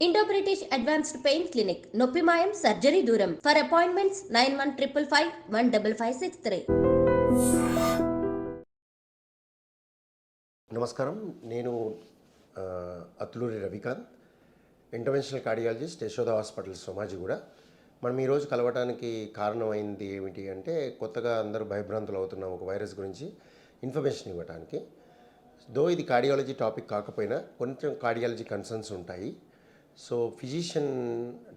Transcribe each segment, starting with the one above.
Indo British advanced pain clinic నొప్పి మాయం surgery దూరం ఫర్ అపాయింట్మెంట్స్ 9155515563. నమస్కారం, నేను Atluri Ravikanth, interventional cardiologist, Yashoda hospital Somajiguda. మనం ఈరోజు కలవటానికి కారణమైంది ఏమిటి అంటే, కొత్తగా అందరూ భయభ్రాంతులు అవుతున్న ఒక వైరస్ గురించి ఇన్ఫర్మేషన్ ఇవ్వడానికి. ఇది కార్డియాలజీ టాపిక్ కాకపోయినా కొంచెం కార్డియాలజీ కన్సర్న్స్ ఉంటాయి. సో ఫిజిషియన్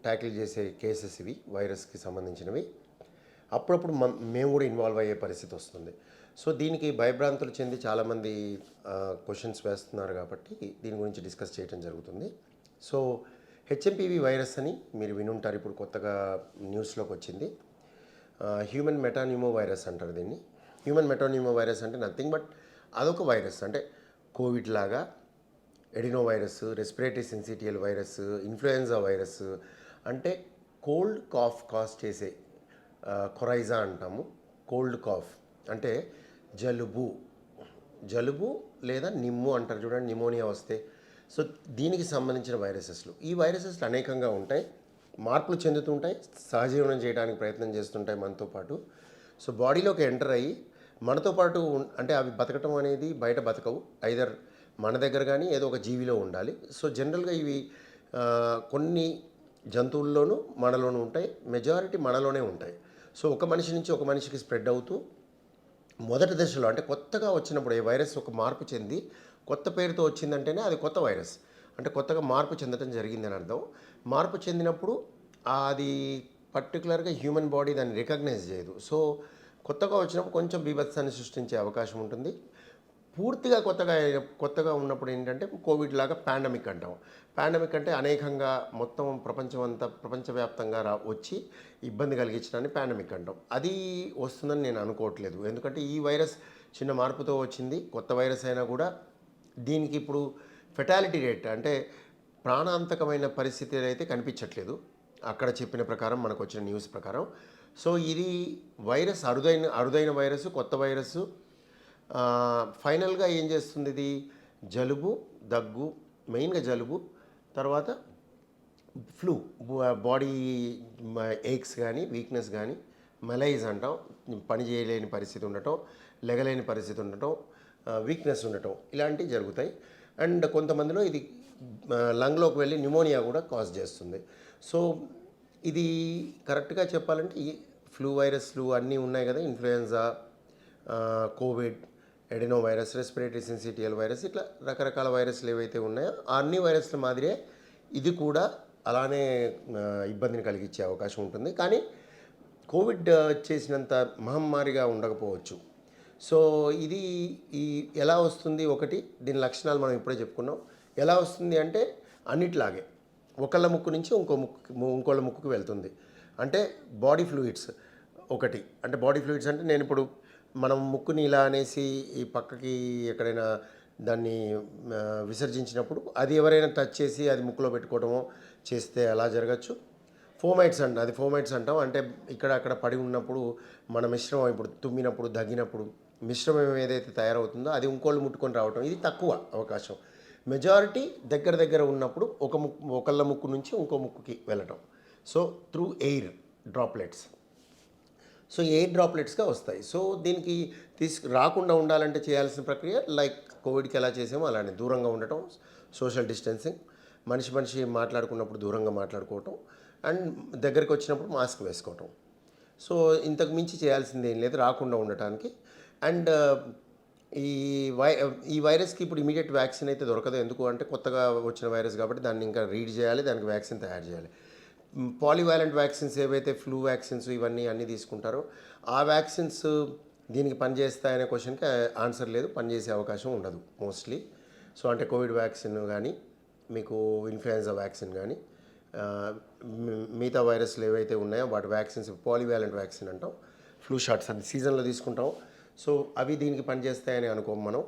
ట్యాకిల్ చేసే కేసెస్ ఇవి, వైరస్కి సంబంధించినవి. అప్పుడప్పుడు మేము కూడా ఇన్వాల్వ్ అయ్యే పరిస్థితి వస్తుంది. సో దీనికి భయభ్రాంతులు చెంది చాలామంది క్వశ్చన్స్ వేస్తున్నారు కాబట్టి దీని గురించి డిస్కస్ చేయడం జరుగుతుంది. సో హెచ్ఎంపివి వైరస్ అని మీరు వినుంటారు, ఇప్పుడు కొత్తగా న్యూస్లోకి వచ్చింది. హ్యూమన్ మెటాన్యూమో వైరస్ అంటారు దీన్ని. హ్యూమన్ మెటాన్యూమో వైరస్ అంటే నథింగ్ బట్ అదొక వైరస్, అంటే కోవిడ్ లాగా adeno virus, respiratory syncytial virus, influenza virus, అంటే కోల్డ్ కాఫ్ కాజ్ చేసే కొరైజా అంటాము. కోల్డ్ కాఫ్ అంటే జలుబు లేదా నిమ్ము అంటారు చూడండి, నిమోనియా వస్తే. సో దీనికి సంబంధించిన వైరసెస్లు, ఈ వైరసెస్లు అనేకంగా ఉంటాయి, మార్పులు చెందుతుంటాయి, సహజీవనం చేయడానికి ప్రయత్నం చేస్తుంటాయి మనతో పాటు. సో బాడీలోకి ఎంటర్ అయ్యి మనతో పాటు అంటే అవి బతకటం అనేది బయట బతకవు, ఐదర్ మన దగ్గర కానీ ఏదో ఒక జీవిలో ఉండాలి. సో జనరల్గా ఇవి కొన్ని జంతువుల్లోనూ మనలోనూ ఉంటాయి, మెజారిటీ మనలోనే ఉంటాయి. సో ఒక మనిషి నుంచి ఒక మనిషికి స్ప్రెడ్ అవుతూ మొదటి దశలో, అంటే కొత్తగా వచ్చినప్పుడు, ఏ వైరస్ ఒక మార్పు చెంది కొత్త పేరుతో వచ్చిందంటేనే అది కొత్త వైరస్, అంటే కొత్తగా మార్పు చెందడం జరిగిందని అర్థం. మార్పు చెందినప్పుడు అది పర్టికులర్గా హ్యూమన్ బాడీ దాన్ని రికగ్నైజ్ చేయదు. సో కొత్తగా వచ్చినప్పుడు కొంచెం బీభత్సాన్ని సృష్టించే అవకాశం ఉంటుంది. పూర్తిగా కొత్తగా ఉన్నప్పుడు ఏంటంటే కోవిడ్ లాగా పాండమిక్ అంటాం. పాండమిక్ అంటే అనేకంగా మొత్తం ప్రపంచవ్యాప్తంగా వచ్చి ఇబ్బంది కలిగించడాన్ని పాండమిక్ అంటాం. అది వస్తుందని నేను అనుకోవట్లేదు, ఎందుకంటే ఈ వైరస్ చిన్న మార్పుతో వచ్చింది, కొత్త వైరస్ అయినా కూడా దీనికి ఇప్పుడు ఫెటాలిటీ రేట్, అంటే ప్రాణాంతకమైన పరిస్థితులు అయితే కనిపించట్లేదు అక్కడ చెప్పిన ప్రకారం, మనకు వచ్చిన న్యూస్ ప్రకారం. సో ఇది వైరస్ అరుదైన వైరస్, కొత్త వైరస్. ఫైనల్గా ఏం చేస్తుంది ఇది? జలుబు, దగ్గు, మెయిన్గా జలుబు, తర్వాత ఫ్లూ, బాడీ ఏక్స్ కానీ, వీక్నెస్ కానీ, మెలైజ్ అంటాం, పని చేయలేని పరిస్థితి ఉండటం, లెగలేని పరిస్థితి ఉండటం, వీక్నెస్ ఉండటం, ఇలాంటివి జరుగుతాయి. అండ్ కొంతమందిలో ఇది లంగ్లోకి వెళ్ళి న్యూమోనియా కూడా కాజ్ చేస్తుంది. సో ఇది కరెక్ట్గా చెప్పాలంటే ఈ ఫ్లూ వైరస్లు అన్నీ ఉన్నాయి కదా, influenza, COVID, adeno virus, respiratory syncytial virus, ఇట్లా రకరకాల వైరస్లు ఏవైతే ఉన్నాయో అన్ని వైరస్ల మాదిరే ఇది కూడా అలానే ఇబ్బందిని కలిగించే అవకాశం ఉంటుంది. కానీ కోవిడ్ చేసినంత మహమ్మారిగా ఉండకపోవచ్చు. సో ఇది ఎలా వస్తుంది? ఒకటి, దీని లక్షణాలు మనం ఇప్పుడే చెప్పుకున్నాం. ఎలా వస్తుంది అంటే అన్నిట్లాగే ఒకళ్ళ ముక్కు నుంచి ఇంకోళ్ళ ముక్కుకి వెళ్తుంది. అంటే బాడీ ఫ్లూయిడ్స్ ఒకటి, అంటే బాడీ ఫ్లూయిడ్స్ అంటే నేను ఇప్పుడు మనం ముక్కుని ఇలా అనేసి ఈ పక్కకి ఎక్కడైనా దాన్ని విసర్జించినప్పుడు అది ఎవరైనా టచ్ చేసి అది ముక్కులో పెట్టుకోవడమో చేస్తే అలా జరగచ్చు. ఫోమైట్స్ అంటాం, అంటే ఇక్కడ అక్కడ పడి ఉన్నప్పుడు మన మిశ్రమం, ఇప్పుడు తుమ్మినప్పుడు, దగ్గినప్పుడు మిశ్రమం ఏదైతే తయారవుతుందో అది ఇంకోళ్ళు ముట్టుకొని రావటం, ఇది తక్కువ అవకాశం. మెజారిటీ దగ్గర ఉన్నప్పుడు ఒకళ్ళ ముక్కు నుంచి ఇంకో ముక్కుకి వెళ్ళటం. So through air droplets, so air డ్రాప్లెట్స్గా వస్తాయి. సో దీనికి రాకుండా ఉండాలంటే చేయాల్సిన ప్రక్రియ లైక్ కోవిడ్కి ఎలా చేసామో అలానే దూరంగా ఉండటం, సోషల్ డిస్టెన్సింగ్, మనిషి మాట్లాడుకున్నప్పుడు దూరంగా మాట్లాడుకోవటం, అండ్ దగ్గరికి వచ్చినప్పుడు మాస్క్ వేసుకోవటం. సో ఇంతకు మించి చేయాల్సింది ఏం లేదు రాకుండా ఉండటానికి. అండ్ ఈ వైరస్కి ఇప్పుడు ఇమీడియట్ వ్యాక్సిన్ అయితే దొరకదు, ఎందుకు అంటే కొత్తగా వచ్చిన వైరస్ కాబట్టి దాన్ని ఇంకా రీడ్ చేయాలి, దానికి వ్యాక్సిన్ తయారు చేయాలి. పాలివాలెంట్ వ్యాక్సిన్స్ ఏవైతే ఫ్లూ వ్యాక్సిన్స్ ఇవన్నీ తీసుకుంటారో ఆ వ్యాక్సిన్స్ దీనికి పనిచేస్తాయనే క్వశ్చన్కి ఆన్సర్ లేదు, పనిచేసే అవకాశం ఉండదు మోస్ట్లీ. సో అంటే కోవిడ్ వ్యాక్సిన్ కానీ, మీకు ఇన్ఫ్లుయెన్జా వ్యాక్సిన్ కానీ, మిగతా వైరస్లు ఏవైతే ఉన్నాయో వాటి వ్యాక్సిన్స్ పాలివాలెంట్ వ్యాక్సిన్ అంటాం, ఫ్లూ షాట్స్ అన్ని సీజన్లో తీసుకుంటాం. సో అవి దీనికి పనిచేస్తాయని అనుకోం మనం.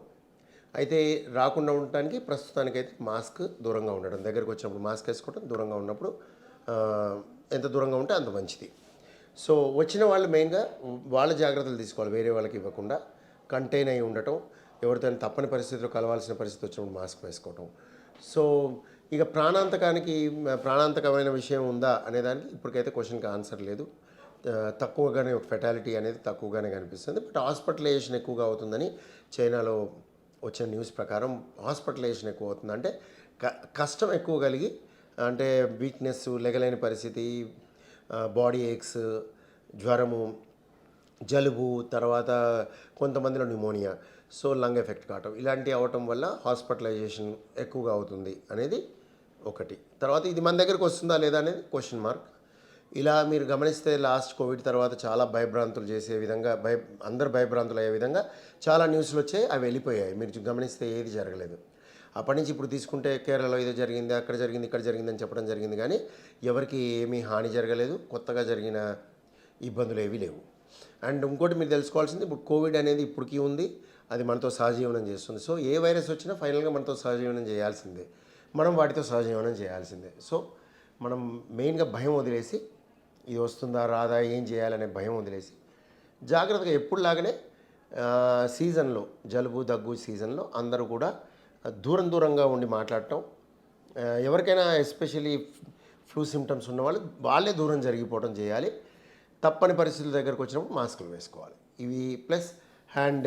అయితే రాకుండా ఉండటానికి ప్రస్తుతానికైతే మాస్క్, దూరంగా ఉండడం, దగ్గరికి వచ్చినప్పుడు మాస్క్ వేసుకోవడం, దూరంగా ఉన్నప్పుడు ఎంత దూరంగా ఉంటే అంత మంచిది. సో వచ్చిన వాళ్ళు మెయిన్గా వాళ్ళ జాగ్రత్తలు తీసుకోవాలి, వేరే వాళ్ళకి ఇవ్వకుండా కంటైన్ అయి ఉండటం, ఎవరితో తప్పని పరిస్థితుల్లో కలవాల్సిన పరిస్థితి వచ్చినప్పుడు మాస్క్ వేసుకోవటం. సో ఇక ప్రాణాంతకమైన విషయం ఉందా అనేదానికి ఇప్పటికైతే క్వశ్చన్కి ఆన్సర్ లేదు. తక్కువగానే ఫెటాలిటీ అనేది తక్కువగానే కనిపిస్తుంది. బట్ హాస్పిటలైజేషన్ ఎక్కువగా అవుతుందని చైనాలో వచ్చిన న్యూస్ ప్రకారం హాస్పిటలైజేషన్ ఎక్కువ అవుతుంది. అంటే కష్టం ఎక్కువ కలిగి, అంటే వీక్నెస్, లెగలేని పరిస్థితి, బాడీ ఏక్స్, జ్వరము, జలుబు, తర్వాత కొంతమందిలో న్యూమోనియా, సో లంగ్ ఎఫెక్ట్ కావటం, ఇలాంటివి అవటం వల్ల హాస్పిటలైజేషన్ ఎక్కువగా అవుతుంది అనేది ఒకటి. తర్వాత ఇది మన దగ్గరకు వస్తుందా లేదా అనేది క్వశ్చన్ మార్క్. ఇలా మీరు గమనిస్తే లాస్ట్ కోవిడ్ తర్వాత చాలా భయభ్రాంతులు చేసే విధంగా అందరు భయభ్రాంతులు అయ్యే విధంగా చాలా న్యూస్లు వచ్చాయి, అవి వెళ్ళిపోయాయి. మీరు గమనిస్తే ఏది జరగలేదు. అప్పటి నుంచి ఇప్పుడు తీసుకుంటే కేరళలో ఏదో జరిగింది, అక్కడ జరిగింది, ఇక్కడ జరిగిందని చెప్పడం జరిగింది, కానీ ఎవరికి ఏమీ హాని జరగలేదు, కొత్తగా జరిగిన ఇబ్బందులు ఏవీ లేవు. అండ్ ఇంకోటి మీరు తెలుసుకోవాల్సింది, ఇప్పుడు కోవిడ్ అనేది ఇప్పటికీ ఉంది, అది మనతో సహజీవనం చేస్తుంది. సో ఏ వైరస్ వచ్చినా ఫైనల్గా మనతో సహజీవనం చేయాల్సిందే, మనం వాటితో సహజీవనం చేయాల్సిందే. సో మనం మెయిన్గా భయం వదిలేసి, ఇది వస్తుందా రాదా ఏం చేయాలనే భయం వదిలేసి జాగ్రత్తగా ఎప్పుడులాగానే సీజన్లో, జలుబు దగ్గు సీజన్లో అందరూ కూడా దూరంగా ఉండి మాట్లాడటం, ఎవరికైనా ఎస్పెషలీ ఫ్లూ సిమ్టమ్స్ ఉన్నవాళ్ళు వాళ్ళే దూరం జరిగిపోవడం చేయాలి. తప్పని పరిస్థితుల దగ్గరకు వచ్చినప్పుడు మాస్కులు వేసుకోవాలి. ఇవి ప్లస్ హ్యాండ్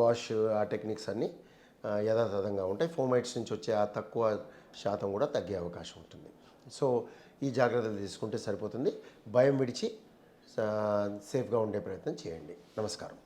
వాష్, ఆ టెక్నిక్స్ అన్నీ యథాతథంగా ఉంటాయి. ఫోమైట్స్ నుంచి వచ్చే ఆ తక్కువ శాతం కూడా తగ్గే అవకాశం ఉంటుంది. సో ఈ జాగ్రత్తలు తీసుకుంటే సరిపోతుంది. భయం విడిచి సేఫ్గా ఉండే ప్రయత్నం చేయండి. నమస్కారం.